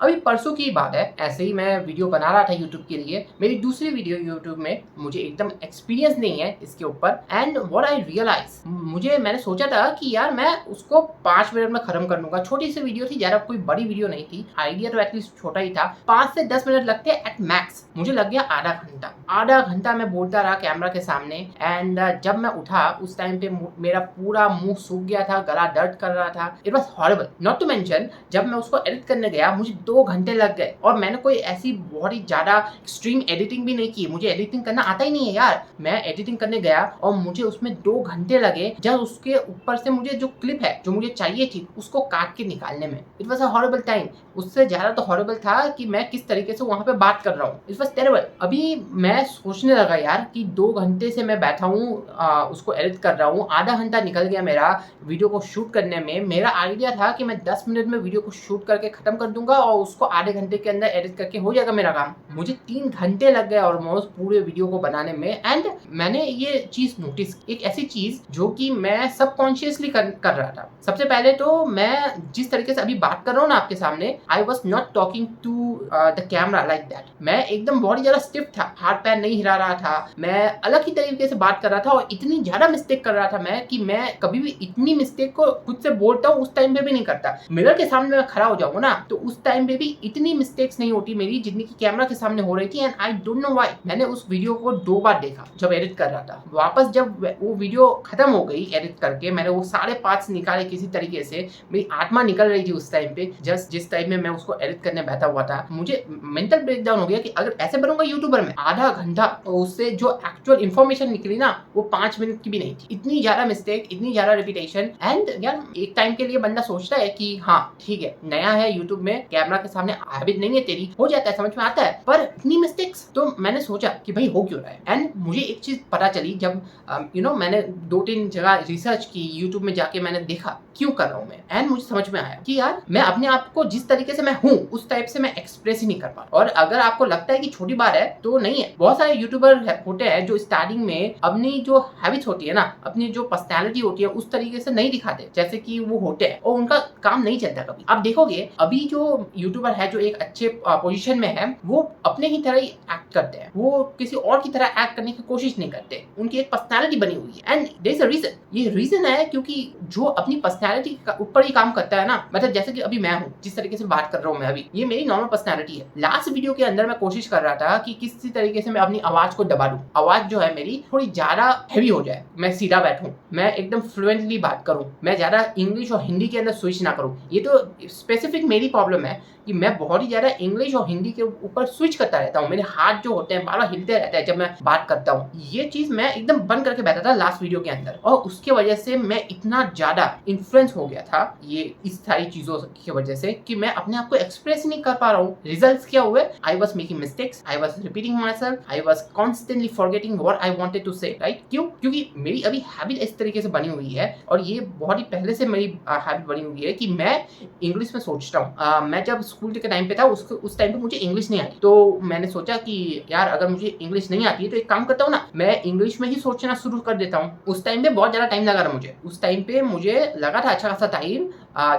अभी परसों की बात है, ऐसे ही मैं वीडियो बना रहा था यूट्यूब के लिए। मेरी दूसरी वीडियो यूट्यूब में, मुझे एकदम एक्सपीरियंस नहीं है इसके ऊपर। एंड व्हाट आई रियलाइज, मैंने सोचा था कि यार मैं उसको 5 मिनट में खत्म कर लूंगा। छोटी सी वीडियो थी, ज्यादा कोई बड़ी वीडियो नहीं थी। आइडिया तो एटलीस्ट छोटा ही था। 5 से 10 मिनट लगते एट मैक्स, मुझे लग गया आधा घंटा मैं बोलता रहा कैमरा के सामने। एंड जब मैं उठा उस टाइम पे मेरा पूरा मुंह सूख गया था, गला दर्द कर रहा था। It was horrible. Not to mention, जब मैं उसको एडिट करने गया मुझे 2 घंटे लग गए। और मैंने कोई ऐसी बहुत ही ज्यादा एक्सट्रीम एडिटिंग भी नहीं की, मुझे एडिटिंग करना आता ही नहीं है यार। मैं एडिटिंग करने गया और मुझे उसमें 2 घंटे लगे, जब उसके ऊपर से मुझे जो क्लिप है जो मुझे चाहिए थी उसको काट के निकालने में। It was a horrible time. उससे ज्यादा तो हॉरिबल था कि मैं किस तरीके से वहां पे बात कर रहा हूँ। It was terrible. अभी मैं सोचने लगा यार कि 2 घंटे से मैं बैठा हूँ, उसको एडिट कर रहा हूँ। आधा घंटा निकल गया मेरा वीडियो को शूट करने में। मेरा आइडिया था कि मैं 10 मिनट में वीडियो को शूट करके खत्म कर दूंगा और उसको आधे घंटे के अंदर एडिट करके हो जाएगा मेरा काम। मुझे 3 घंटे लग गए ऑलमोस्ट पूरे वीडियो को बनाने में। एंड मैंने ये चीज नोटिस, एक ऐसी चीज जो कि मैं सबकॉन्शियसली कर रहा था। सबसे पहले तो मैं जिस तरीके से अभी बात कर रहा हूँ ना आपके सामने, I was not talking to the camera like that. मैं एकदम बहुत ज्यादा स्टिफ था, हाथ पैर नहीं हिला रहा था, मैं अलग ही तरीके से बात कर रहा था। और इतनी ज्यादा मिस्टेक कर रहा था मैं कि मैं कभी भी इतनी मिस्टेक को खुद से बोलता हूँ उस टाइम पे भी नहीं करता। मिरर के सामने मैं खड़ा हो जाऊंगा ना तो उस टाइम पे भी इतनी मिस्टेक्स नहीं होती मेरी जितनी की कैमरा के सामने हो रही थी। And I don't know why. मैंने उस वीडियो को 2 बार देखा जब एडिट कर रहा था। वापस जब वो वीडियो खत्म हो गई एडिट करके, मैंने वो सारे पार्ट्स निकाले किसी तरीके से। मेरी आत्मा निकल रही थी उस टाइम पे, जस्ट जिस टाइम में मैं उसको एडिट करने बैठा हुआ था। मुझे मेंटल ब्रेकडाउन हो गया कि अगर ऐसे बनूंगा यूट्यूबर में आधा घंटा, उससे जो एक्चुअल इंफॉर्मेशन निकली ना वो 5 मिनट की भी नहीं थी। इतनी ज्यादा मिस्टेक, इतनी ज्यादा रिपीटेशन। एंड यार एक टाइम के लिए बंदा सोचता है कि हाँ ठीक है, नया है यूट्यूब में, कैमरा के सामने हैबिट नहीं है तेरी, हो जाता है, समझ में आता है, पर इतनी मिस्टेक्स। तो मैंने सोचा कि भाई हो क्यों रहा है। एंड मुझे एक चीज पता चली जब मैंने 2-3 जगह रिसर्च की, यूट्यूब में जाके मैंने देखा क्यों कर रहा हूँ मैं। एंड मुझे समझ में आया कि यार मैं अपने आप को जिस तरीके से मैं हूँ उस टाइप से मैं एक्सप्रेस ही नहीं कर पा। और अगर आपको लगता है कि छोटी बात है तो नहीं है। बहुत सारे यूट्यूबर होते हैं जो स्टार्टिंग में अपनी जो हैबिट्स होती है ना, अपनी जो पर्सनैलिटी होती है उस तरीके से नहीं दिखाते जैसे कि वो होते हैं, और उनका काम नहीं चलता कभी। आप देखोगे अभी जो यूट्यूबर है जो एक अच्छे पोजीशन में है, वो अपने ही तरह ही एक्ट करते हैं, वो किसी और की तरह एक्ट करने की कोशिश नहीं करते। उनकी एक पर्सनैलिटी बनी हुई है। And there is a reason. ये रीजन है क्योंकि जो अपनी पर्सनैलिटी के ऊपर ही काम करता है ना, मतलब जैसे कि अभी मैं हूँ, जिस तरीके से बात कर रहा हूँ मैं अभी, ये मेरी नॉर्मल पर्सनैलिटी है। लास्ट वीडियो के अंदर मैं कोशिश कर रहा था कि किसी तरीके से मैं अपनी आवाज को दबा दूं, आवाज जो है मेरी थोड़ी ज्यादा हैवी हो जाए, मैं सीधा बैठूं, मैं एकदम फ्लुएंटली बात करूं, मैं ज्यादा इंग्लिश और हिंदी के अंदर स्विच ना करूं। ये तो स्पेसिफिक मेरी प्रॉब्लम है कि मैं बहुत ही ज्यादा इंग्लिश और हिंदी के ऊपर स्विच करता रहता हूँ। मेरे हाथ जो होते हैं बार बार हिलते रहते हैं जब मैं बात करता हूँ। ये चीज मैं एकदम बंद करके बैठा था लास्ट वीडियो के अंदर, और उसके वजह से मैं इतना ज्यादा इन्फ्लुएंस हो गया था ये इस सारी चीजों की वजह से कि मैं अपने आप को एक्सप्रेस नहीं कर पा रहा हूँ। रिजल्ट्स क्या हुए? I was making mistakes, I was repeating myself, I was constantly forgetting what I wanted to say. Right? क्यों? क्योंकि मेरी अभी हैबिट इस तरीके से बनी हुई है, और ये बहुत ही पहले से मेरी हैबिट बनी हुई है कि मैं इंग्लिश में सोचता हूँ। मैं जब स्कूल के टाइम पे था उस टाइम पे मुझे इंग्लिश नहीं आती, तो मैंने सोचा कि यार अगर मुझे इंग्लिश नहीं आती है तो एक काम करता हूँ ना, मैं इंग्लिश में ही सोचना शुरू कर देता हूँ। उस टाइम पे बहुत ज्यादा टाइम लगा था मुझे। उस टाइम पे मुझे लगा था अच्छा खासा टाइम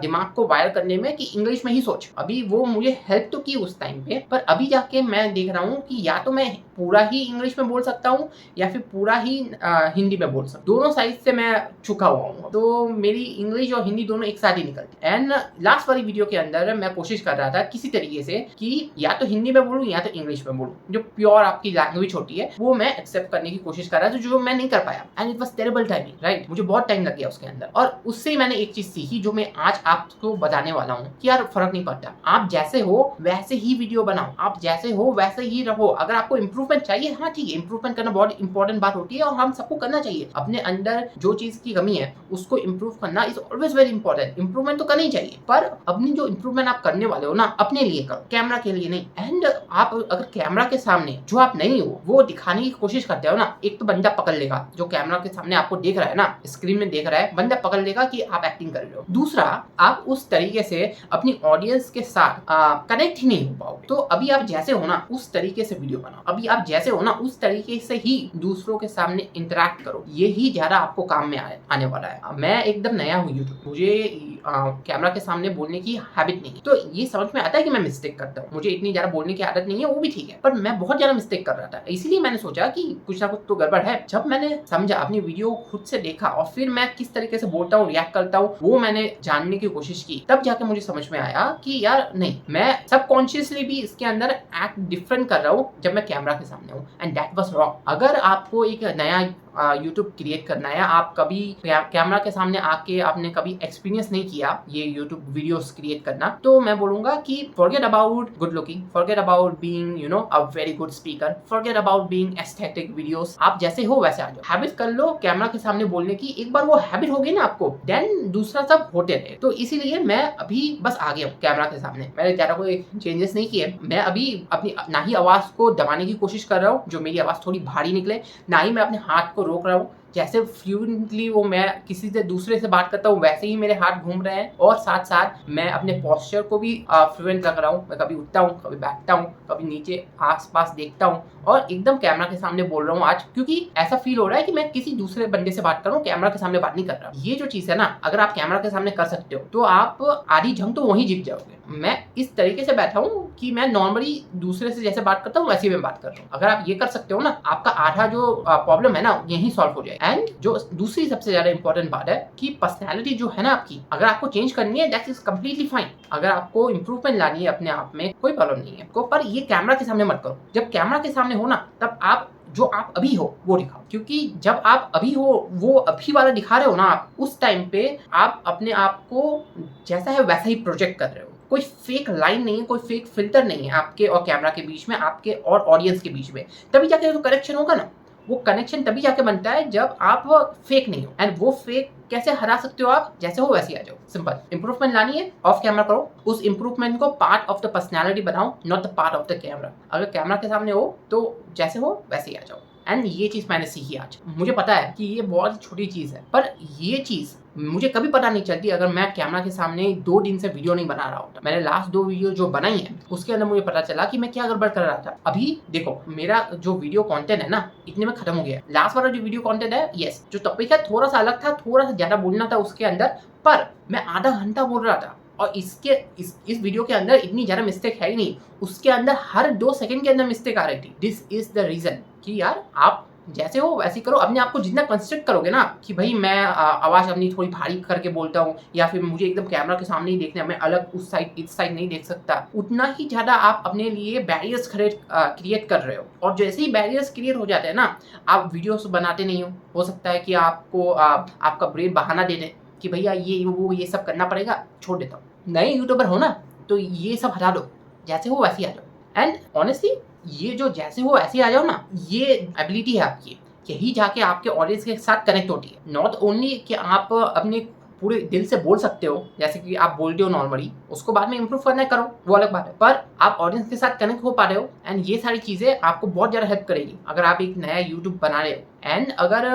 दिमाग को वायर करने में कि इंग्लिश में ही सोच। अभी वो मुझे हेल्प तो की उस टाइम पे, पर अभी जाके मैं देख रहा हूँ कि या तो मैं पूरा ही इंग्लिश में बोल सकता हूँ या फिर पूरा ही हिंदी में बोल सकता हूँ। दोनों साइड से मैं चुका हुआ हूँ, तो मेरी इंग्लिश और हिंदी दोनों एक साथ ही निकलती। एंड लास्ट वाली वीडियो के अंदर मैं कोशिश कर रहा था किसी तरीके से कि या तो हिंदी में बोलूँ या तो इंग्लिश में बोलूँ, जो प्योर आपकी लैंग्वेज होती है वो मैं एक्सेप्ट करने की कोशिश कर रहा था, जो मैं नहीं कर पाया। And it was terrible timing. Right? मुझे बहुत टाइम लग गया उसके अंदर, और उससे मैंने एक चीज सीखी जो मैं आज आपको बताने वाला हूँ कि यार फर्क नहीं पड़ता, आप जैसे हो वैसे ही वीडियो बनाओ, आप जैसे हो वैसे ही रहो। अगर आपको इंप्रूवमेंट चाहिए, हाँ ठीक है, इंप्रूवमेंट करना बहुत इंपॉर्टेंट बात होती है और हम सबको करना चाहिए। अपने अंदर जो चीज की कमी है उसको इंप्रूव करना is always very important. Improvement तो करना ही चाहिए, पर अपनी जो इंप्रूवमेंट आप करने वाले हो ना, अपने लिए करो, कैमरा के लिए नहीं। एंड आप अगर कैमरा के सामने जो आप नहीं हो वो दिखाने की कोशिश करते हो ना, एक तो बंदा पकड़ लेगा, जो कैमरा के सामने आपको देख रहा है ना, स्क्रीन में देख रहा है, बंदा पकड़ लेगा कि आप एक्टिंग कर रहे हो। दूसरा, आप उस तरीके से अपनी ऑडियंस के साथ कनेक्ट ही नहीं हो पाओगे। तो अभी आप जैसे हो ना उस तरीके से वीडियो बनाओ, अभी आप जैसे हो ना उस तरीके से ही दूसरों के सामने इंटरेक्ट करो। ये ही ज्यादा आपको काम में आने वाला है। मैं एकदम नया हूँ यूट्यूब, मुझे कैमरा के सामने बोलने की हैबिट नहीं है। तो ये समझ में आता है कि मैं मिस्टेक करता हूँ, मुझे इतनी ज्यादा बोलने की आदत नहीं है, वो भी ठीक है, पर मैं बहुत ज्यादा मिस्टेक कर रहा था, इसीलिए मैंने सोचा कि कुछ ना कुछ तो गड़बड़ है। जब मैंने समझा, अपनी वीडियो खुद से देखा और फिर मैं किस तरीके से बोलता हूँ, रिएक्ट करता हूँ, वो मैंने जानने की कोशिश की, तब जाके मुझे समझ में आया कि यार नहीं, मैं सबकॉन्शियसली भी इसके अंदर एक्ट डिफरेंट कर रहा हूँ जब मैं कैमरा के सामने हूँ, एंड दैट वाज रॉन्ग। अगर आपको एक नया यूट्यूब क्रिएट करना है, आप कभी कैमरा के सामने आके आपने कभी एक्सपीरियंस नहीं किया ये यूट्यूब वीडियोस क्रिएट करना, तो मैं बोलूंगा कि forget about good looking, forget about being you know a very good speaker, forget about being aesthetic videos. आप जैसे हो वैसे आ जाओ, हैबिट कर लो कैमरा के सामने बोलने की। एक बार वो हैबिट हो गई ना आपको, देन दूसरा सब होते रहे। तो इसीलिए मैं अभी बस आ गया हूँ कैमरा के सामने, मैंने ज्यादा कोई चेंजेस नहीं किए। मैं अभी अपनी ना ही आवाज को दबाने की कोशिश कर रहा हूँ जो मेरी आवाज थोड़ी भारी निकले, ना ही मैं अपने हाथ को रोक रहा हूँ। जैसे फ्लुएंटली वो मैं किसी से दूसरे से बात करता हूँ वैसे ही मेरे हाथ घूम रहे हैं, और साथ साथ मैं अपने पोस्चर को भी फ्लुएंट रख रहा हूँ। मैं कभी उठता हूँ, कभी बैठता हूँ, कभी नीचे आसपास देखता हूँ, और एकदम कैमरा के सामने बोल रहा हूँ आज, क्योंकि ऐसा फील हो रहा है कि मैं किसी दूसरे बंदे से बात कर रहा हूँ, कैमरा के सामने बात नहीं कर रहा। ये जो चीज है ना, अगर आप कैमरा के सामने कर सकते हो तो आप आधी जंग तो वहीं जीत जाओगे। मैं इस तरीके से बैठा हूँ कि मैं नॉर्मली दूसरे से जैसे बात करता हूँ वैसे ही मैं बात कर रहा हूँ। अगर आप ये कर सकते हो ना, आपका आधा जो प्रॉब्लम है ना यही सॉल्व हो जाए। एंड जो दूसरी सबसे ज्यादा इंपॉर्टेंट बात है कि पर्सनैलिटी जो है ना आपकी, अगर आपको चेंज करनी है दैट इज कम्प्लीटली फाइन। अगर आपको इंप्रूवमेंट लानी है अपने आप में, कोई प्रॉब्लम नहीं है आपको, पर ये कैमरा के सामने मत करो। जब कैमरा के सामने हो ना, तब आप जो आप अभी हो वो दिखाओ, क्योंकि जब आप अभी हो वो अभी वाला दिखा रहे हो ना आप, उस टाइम पे आप अपने आप को जैसा है वैसा ही प्रोजेक्ट कर रहे हो। कोई फेक लाइन नहीं है, कोई फेक फिल्टर नहीं है आपके और कैमरा के बीच में, आपके और ऑडियंस के बीच में। तभी जाके तो कनेक्शन होगा ना, वो कनेक्शन तभी जाके बनता है जब आप फेक नहीं हो। एंड वो फेक कैसे हरा सकते हो आप, जैसे हो वैसे ही आ जाओ। सिंपल। इंप्रूवमेंट लानी है, ऑफ कैमरा करो, उस इंप्रूवमेंट को पार्ट ऑफ द पर्सनैलिटी बनाओ, not the part of the camera. अगर कैमरा के सामने हो तो जैसे हो वैसे ही आ जाओ। एंड ये चीज मैंने सीखी आज। मुझे पता है कि ये बहुत छोटी चीज है, पर ये चीज मुझे कभी पता नहीं चलती अगर मैं कैमरा के सामने 2 दिन से वीडियो नहीं बना रहा होता। मैंने लास्ट 2 वीडियो जो बनाई है उसके अंदर मुझे पता चला कि मैं क्या गड़बड़ कर रहा था। अभी देखो, मेरा जो वीडियो कंटेंट है ना, इतने में खत्म हो गया। लास्ट वाला जो वीडियो कंटेंट है, यस, जो टॉपिक है थोड़ा सा अलग था, थोड़ा सा ज्यादा बोलना था उसके अंदर, पर मैं आधा घंटा बोल रहा था। और इस वीडियो के अंदर इतनी ज्यादा मिस्टेक है ही नहीं, उसके अंदर हर 2 सेकंड के अंदर मिस्टेक आ रही थी। दिस इज द रीजन कि यार आप जैसे हो वैसे करो। अपने आप को जितना कंस्ट्रक्ट करोगे ना कि भाई मैं आवाज अपनी थोड़ी भारी करके बोलता हूँ, या फिर मुझे एकदम कैमरा के सामने ही देखना है, मैं अलग उस साइड इस साइड नहीं देख सकता, उतना ही ज्यादा आप अपने लिए बैरियर्स क्रिएट कर रहे हो। और जैसे ही बैरियर्स क्रिएट हो जाते हैं ना, आप वीडियोस बनाते नहीं हो सकता है कि आपको आपका ब्रेन बहाना दे दे कि भैया ये सब करना पड़ेगा, छोड़ देता हूँ। नए यूट्यूबर हो ना, तो ये सब हटा दो, जैसे हो वैसे ही आ जाओ। एंड ऑनेस्टली ये जो जैसे हो ऐसे आ जाओ ना, ये एबिलिटी है आपकी, यही जाके आपके ऑडियंस के साथ कनेक्ट होती है। नॉट ओनली कि आप अपने पूरे दिल से बोल सकते हो जैसे कि आप बोलते हो नॉर्मली, उसको बाद में इंप्रूव करना करो, वो अलग बात है, पर आप ऑडियंस के साथ कनेक्ट हो पा रहे हो। एंड ये सारी चीजें आपको बहुत ज्यादा हेल्प करेगी अगर आप एक नया यूट्यूब बना रहे हो। एंड अगर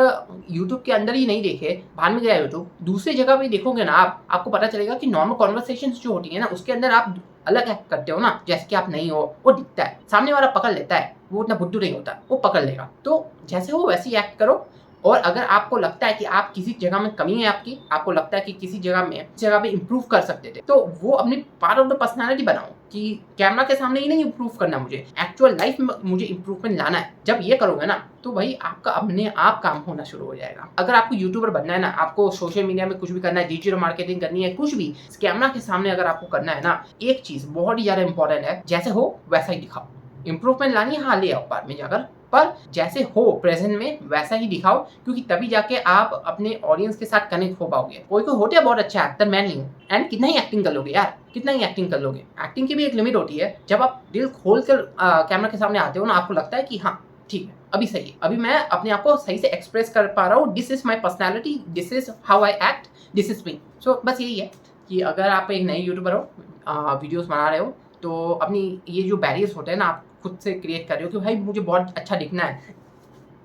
यूट्यूब के अंदर ही नहीं देखे, बाहर में गया यूट्यूब, दूसरी जगह भी देखोगे ना आप, आपको पता चलेगा कि नॉर्मल कॉन्वर्सेशंस जो होती है ना, उसके अंदर आप अलग एक्ट करते हो ना, जैसे कि आप नहीं हो, वो दिखता है, सामने वाला पकड़ लेता है, वो उतना बुद्धू नहीं होता, वो पकड़ लेगा। तो जैसे हो वैसे ही एक्ट करो। और अगर आपको लगता है कि आप किसी जगह में कमी है आपको लगता है कि किसी जगह पे इंप्रूव कर सकते थे, तो वो अपनी पार्ट ऑफ द पर्सनालिटी बनाओ कि कैमरा के सामने ही नहीं इंप्रूव करना, मुझे एक्चुअल लाइफ में मुझे इंप्रूवमेंट लाना है। जब ये करोगे ना, तो भाई आपका अपने आप काम होना शुरू हो जाएगा। अगर आपको यूट्यूबर बनना है ना, आपको सोशल मीडिया में कुछ भी करना है, डिजिटल मार्केटिंग करनी है, कुछ भी कैमरा के सामने अगर आपको करना है ना, एक चीज बहुत ही ज्यादा इंपॉर्टेंट है, जैसे हो वैसा ही दिखाओ। इंप्रूवमेंट लानी है, हाँ ले आओ बाद में जाकर, पर जैसे हो प्रेजेंट में वैसा ही दिखाओ, क्योंकि तभी जाके आप अपने ऑडियंस के साथ कनेक्ट हो पाओगे। कोई होते हैं बहुत अच्छा एक्टर, मैं नहीं हूँ, एंड कितना ही एक्टिंग कर लोगे यार, कितना ही एक्टिंग कर लोगे। एक्टिंग की भी एक लिमिट होती है। जब आप दिल खोल कर कैमरा के सामने आते हो ना, आपको लगता है कि हाँ ठीक है, अभी सही है, अभी मैं अपने आप को सही से एक्सप्रेस कर पा रहा हूँ, this is my personality, this is how I act, this is me. So बस यही है कि अगर आप एक नए यूट्यूबर हो, वीडियोस बना रहे हो, तो अपनी ये जो बैरियर्स होते हैं ना, आप खुद से क्रिएट कर रहे हो कि भाई मुझे बहुत अच्छा दिखना है,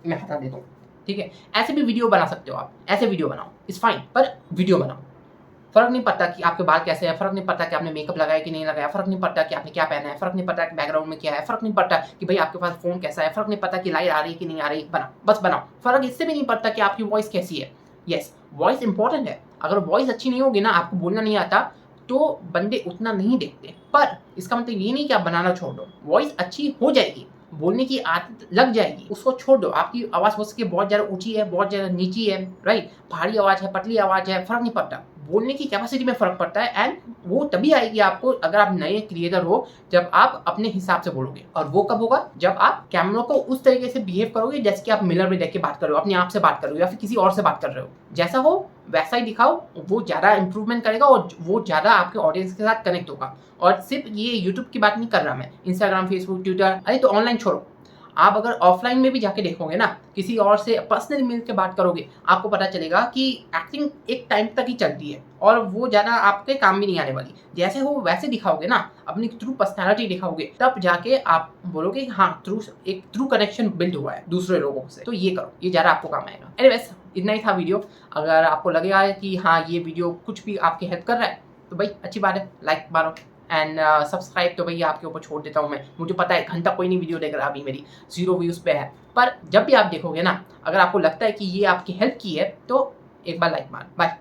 मैं हटा देता हूँ, ठीक है। ऐसे भी वीडियो बना सकते हो आप, ऐसे वीडियो बनाओ, इट्स फाइन, पर वीडियो बनाओ। फर्क नहीं पड़ता कि आपके बाल कैसे हैं, फर्क नहीं पड़ता कि आपने मेकअप लगाया कि नहीं लगाया, फर्क नहीं पड़ता कि आपने क्या पहना है, फर्क नहीं पड़ता कि बैकग्राउंड में क्या है, फर्क नहीं पड़ता कि भाई आपके पास फोन कैसा है, फर्क नहीं पड़ता कि लाइट आ रही है कि नहीं आ रही, बनाओ, बस बनाओ। फर्क इससे भी नहीं पड़ता कि आपकी वॉइस कैसी है। यस, वॉइस इंपॉर्टेंट है, अगर वॉइस अच्छी नहीं होगी ना, आपको बोलना नहीं आता, तो बंदे उतना नहीं देखते। पर इसका मतलब ये नहीं कि आप बनाना छोड़ दो, वॉइस अच्छी हो जाएगी, बोलने की आदत लग जाएगी, उसको छोड़ दो। आपकी आवाज़ हो सके बहुत ज़्यादा ऊँची है, बहुत ज़्यादा नीची है, राइट? भारी आवाज़ है, पतली आवाज़ है, फ़र्क नहीं पड़ता। बोलने की कैपेसिटी में फ़र्क पड़ता है एंड वो तभी आएगी आपको अगर आप नए क्रिएटर हो, जब आप अपने हिसाब से बोलोगे। और वो कब होगा? जब आप कैमरा को उस तरीके से बिहेव करोगे जैसे कि आप मिरर में देख के बात कर रहे हो, अपने आप से बात कर रहे हो या फिर किसी और से बात कर रहे हो। जैसा हो वैसा ही दिखाओ, वो ज़्यादा इम्प्रूवमेंट करेगा और वो ज़्यादा आपके ऑडियंस के साथ कनेक्ट होगा। और सिर्फ ये यूट्यूब की बात नहीं कर रहा मैं, इंस्टाग्राम, फेसबुक, ट्विटर, अरे तो ऑनलाइन छोड़ो। आप अगर ऑफलाइन में भी जाके देखोगे ना, किसी और से पर्सनली मिल के बात करोगे, आपको पता चलेगा कि एक्टिंग एक टाइम तक ही चलती है और वो ज़्यादा आपके काम भी नहीं आने वाली। जैसे हो वैसे दिखाओगे ना, अपनी ट्रू पर्सनैलिटी दिखाओगे, तब जाके आप बोलोगे हाँ, एक ट्रू कनेक्शन बिल्ड हुआ है दूसरे लोगों से। तो ये करो, ये ज़्यादा आपको काम आएगा। एनीवेज़, इतना ही था वीडियो। अगर आपको लगेगा कि हाँ, ये वीडियो कुछ भी आपकी हेल्प कर रहा है, तो भाई अच्छी बात है, लाइक मारो एंड सब्सक्राइब तो भैया आपके ऊपर छोड़ देता हूँ मैं। मुझे पता है घंटा कोई नहीं वीडियो देख रहा अभी मेरी, 0 व्यूज़ पे है। पर जब भी आप देखोगे ना, अगर आपको लगता है कि ये आपकी हेल्प की है, तो एक बार लाइक मार। बाय।